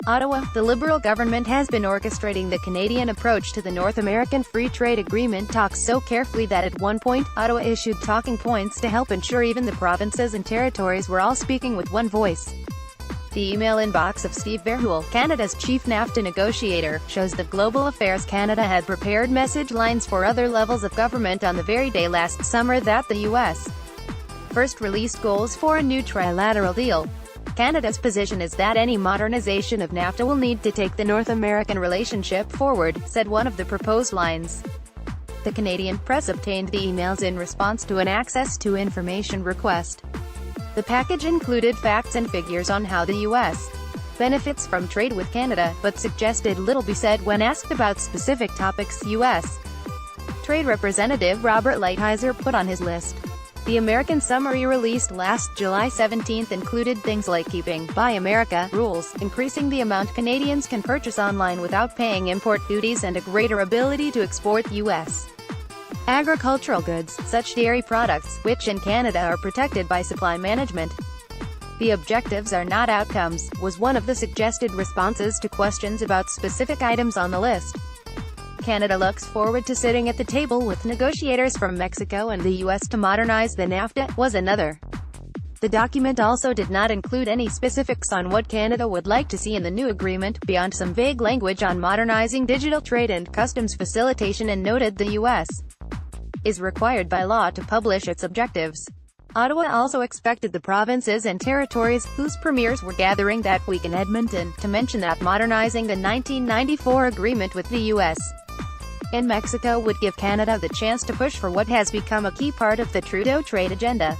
Ottawa, the Liberal government has been orchestrating the Canadian approach to the North American Free Trade Agreement talks so carefully that at one point, Ottawa issued talking points to help ensure even the provinces and territories were all speaking with one voice. The email inbox of Steve Verhoeven, Canada's chief NAFTA negotiator, shows that Global Affairs Canada had prepared message lines for other levels of government on the very day last summer that the U.S. first released goals for a new trilateral deal. Canada's position is that any modernization of NAFTA will need to take the North American relationship forward, said one of the proposed lines. The Canadian press obtained the emails in response to an access to information request. The package included facts and figures on how the U.S. benefits from trade with Canada, but suggested little be said when asked about specific topics U.S. Trade Representative Robert Lighthizer put on his list. The American summary released last July 17 included things like keeping Buy America rules, increasing the amount Canadians can purchase online without paying import duties, and a greater ability to export U.S. agricultural goods, such dairy products, which in Canada are protected by supply management. The objectives are not outcomes, was one of the suggested responses to questions about specific items on the list. Canada looks forward to sitting at the table with negotiators from Mexico and the U.S. to modernize the NAFTA, was another. The document also did not include any specifics on what Canada would like to see in the new agreement, beyond some vague language on modernizing digital trade and customs facilitation, and noted the U.S. is required by law to publish its objectives. Ottawa also expected the provinces and territories, whose premiers were gathering that week in Edmonton, to mention that modernizing the 1994 agreement with the U.S. and Mexico would give Canada the chance to push for what has become a key part of the Trudeau trade agenda.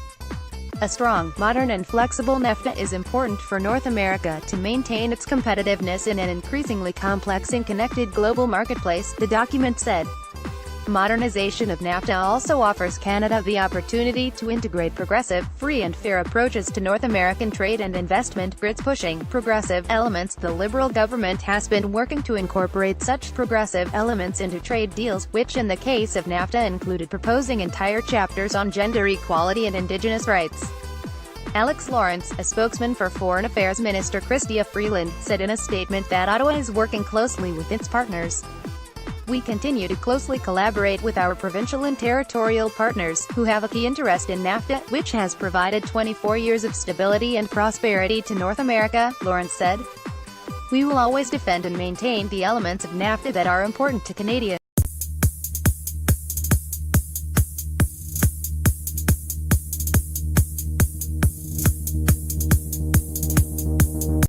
A strong, modern and flexible NAFTA is important for North America to maintain its competitiveness in an increasingly complex and connected global marketplace, the document said. Modernization of NAFTA also offers Canada the opportunity to integrate progressive, free and fair approaches to North American trade and investment. Brits pushing progressive elements. The Liberal government has been working to incorporate such progressive elements into trade deals, which in the case of NAFTA included proposing entire chapters on gender equality and Indigenous rights. Alex Lawrence, a spokesman for Foreign Affairs Minister Chrystia Freeland, said in a statement that Ottawa is working closely with its partners. We continue to closely collaborate with our provincial and territorial partners, who have a key interest in NAFTA, which has provided 24 years of stability and prosperity to North America, Lawrence said. We will always defend and maintain the elements of NAFTA that are important to Canadians.